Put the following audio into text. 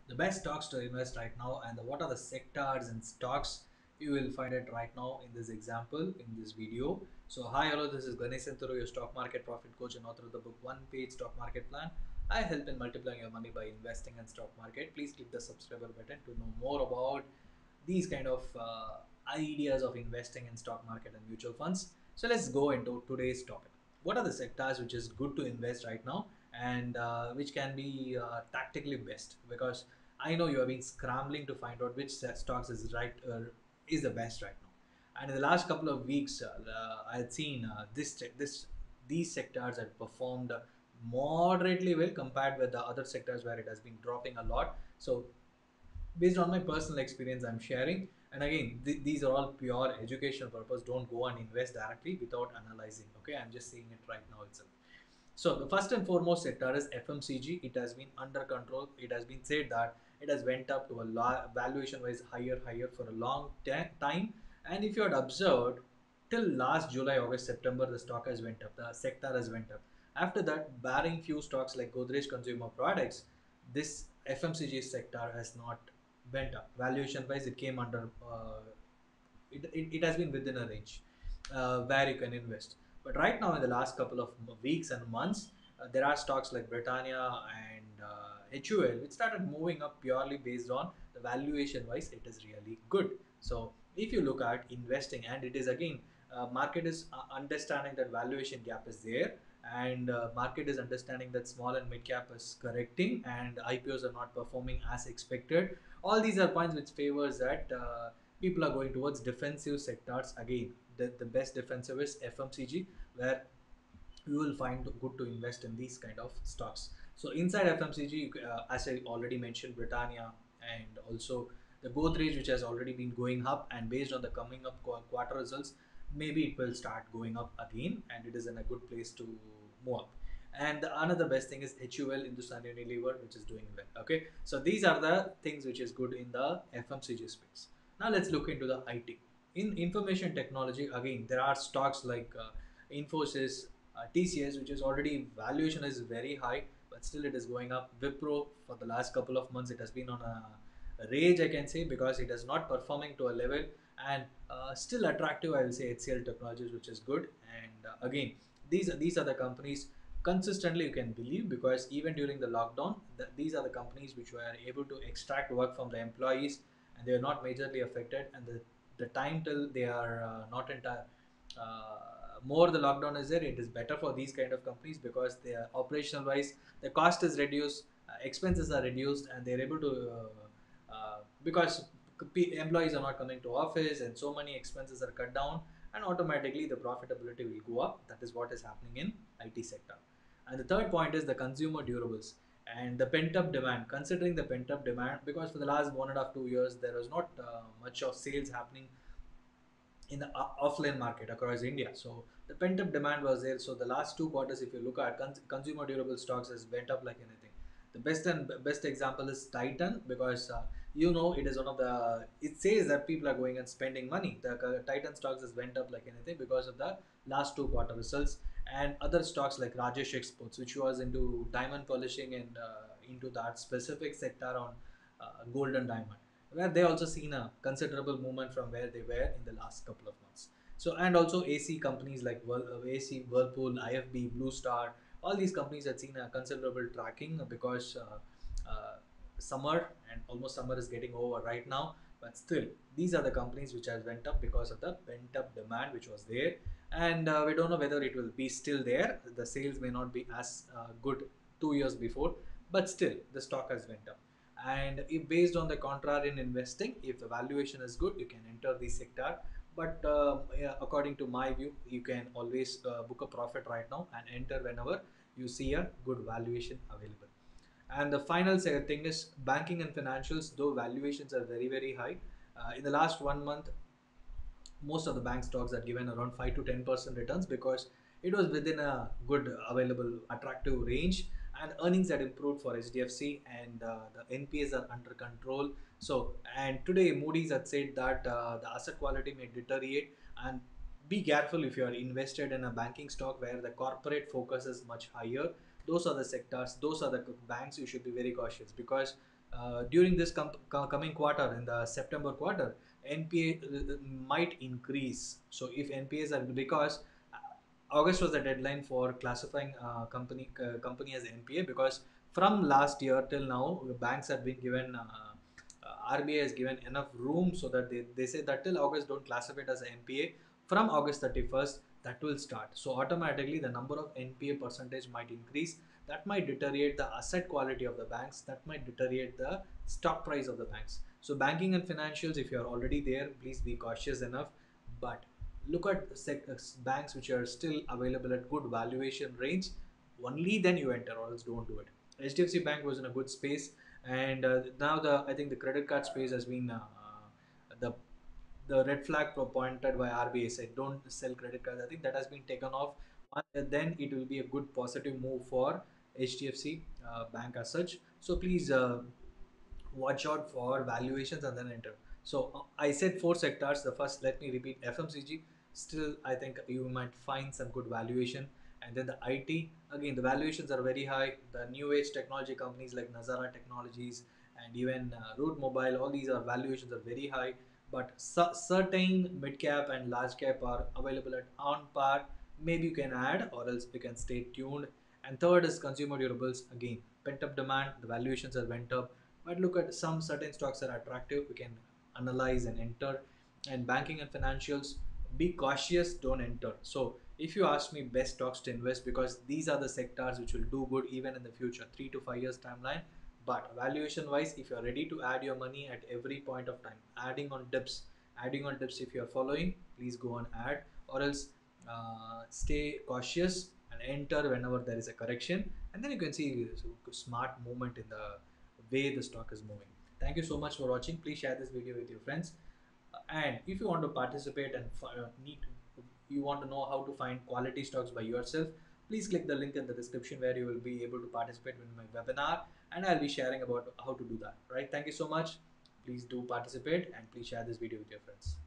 the best stocks to invest right now and what are the sectors and stocks. You will find it right now in this example in this video. So hi, hello, this is Ganesh Senturu, your stock market profit coach and author of the book One Page Stock Market Plan. I help in multiplying your money by investing in stock market. Please click the subscriber button to know more about these kind of ideas of investing in stock market and mutual funds. So let's go into today's topic. What are the sectors which is good to invest right now and which can be tactically best? Because I know you have been scrambling to find out which stocks is right is the best right now. And in the last couple of weeks, I had seen these sectors have performed moderately well compared with the other sectors where it has been dropping a lot. So based on my personal experience I'm sharing, and again these are all pure educational purpose. Don't go and invest directly without analyzing. Okay, I'm just saying it right now itself. So the first and foremost sector is FMCG. It has been under control. It has been said that it has went up to a valuation wise higher for a long time. And if you had observed till last July, August, September, the stock has went up. The sector has went up. After that, barring few stocks like Godrej Consumer Products, this FMCG sector has not went up. Valuation wise, it came under. It has been within a range where you can invest. But right now, in the last couple of weeks and months, there are stocks like Britannia and HUL which started moving up purely based on the valuation wise. It is really good. So if you look at investing, and it is again, market is understanding that valuation gap is there, and market is understanding that small and mid cap is correcting, and IPOs are not performing as expected. All these are points which favors that. People are going towards defensive sectors again. The best defensive is FMCG, where you will find good to invest in these kind of stocks. So inside FMCG, as I already mentioned, Britannia and also the Godrej, which has already been going up, and based on the coming up quarter results, maybe it will start going up again, and it is in a good place to move up. And another best thing is HUL, Hindustan Unilever, which is doing well. Okay, so these are the things which is good in the FMCG space. Now let's look into the IT. In information technology, again, there are stocks like Infosys, TCS, which is already valuation is very high, but still it is going up. Wipro, for the last couple of months, it has been on a rage, I can say, because it is not performing to a level, and still attractive. I will say HCL Technologies, which is good. And again, these are the companies consistently you can believe, because even during the lockdown, these are the companies which were able to extract work from the employees, and they are not majorly affected. And the time till they are not entire more the lockdown is there, it is better for these kind of companies, because they are operational wise, the cost is reduced, expenses are reduced, and they're able to because employees are not coming to office, and so many expenses are cut down, and automatically the profitability will go up. That is what is happening in IT sector. And the third point is the consumer durables and the pent up demand. Considering the pent up demand, because for the last 1.5 2 years there was not much of sales happening in the offline market across India. So the pent up demand was there. So the last 2 quarters, if you look at consumer durable stocks, has went up like anything. The best example is Titan, because it is one of the. It says that people are going and spending money. The Titan stocks has went up like anything because of the last 2 quarter results, and other stocks like Rajesh Exports, which was into diamond polishing and into that specific sector on gold and diamond, where they also seen a considerable movement from where they were in the last couple of months. So, and also AC companies like AC, Whirlpool, IFB, Blue Star, all these companies have seen a considerable tracking, because summer, and almost summer is getting over right now. But still, these are the companies which has went up because of the pent up demand which was there, and we don't know whether it will be still there. The sales may not be as good 2 years before, but still the stock has went up. And if based on the contrarian investing, if the valuation is good, you can enter the sector. But yeah, according to my view, you can always book a profit right now and enter whenever you see a good valuation available. And the final thing is banking and financials. Though valuations are very high, in the last 1 month most of the bank stocks are given around 5 to 10% returns, because it was within a good available attractive range, and earnings had improved for HDFC, and the NPAs are under control. So, and today Moody's had said that the asset quality may deteriorate, and be careful if you are invested in a banking stock where the corporate focus is much higher. Those are the sectors, those are the banks you should be very cautious, because during this coming quarter, in the September quarter, NPA might increase. So if NPAs are, because August was the deadline for classifying company as NPA, because from last year till now, the banks have been given, RBI has given enough room so that they say that till August don't classify it as an NPA. From August 31st, that will start. So automatically the number of NPA percentage might increase. That might deteriorate the asset quality of the banks. That might deteriorate the stock price of the banks. So banking and financials, if you are already there, please be cautious enough. But look at banks which are still available at good valuation range. Only then you enter, or else don't do it. HDFC Bank was in a good space, and now I think the credit card space has been, the red flag pointed by RBI said don't sell credit cards. I think that has been taken off. Then it will be a good positive move for HDFC Bank as such. So please watch out for valuations and then enter. So I said four sectors. The first, let me repeat, FMCG. Still, I think you might find some good valuation. And then the IT, again, the valuations are very high. The new age technology companies like Nazara Technologies and even Root Mobile, all these are valuations are very high. But certain mid cap and large cap are available at on par. Maybe you can add, or else you can stay tuned. And third is consumer durables. Again, pent up demand, the valuations have went up, but look at some certain stocks are attractive, we can analyze and enter. And banking and financials, be cautious, don't enter. So if you ask me, best stocks to invest, because these are the sectors which will do good even in the future, 3 to 5 years timeline. But valuation wise, if you're ready to add your money at every point of time, adding on dips, if you're following, please go on add, or else stay cautious and enter whenever there is a correction, and then you can see smart movement in the way the stock is moving. Thank you so much for watching. Please share this video with your friends. And if you want to participate and you want to know how to find quality stocks by yourself, please click the link in the description where you will be able to participate in my webinar, and I'll be sharing about how to do that. Right? Thank you so much. Please do participate and please share this video with your friends.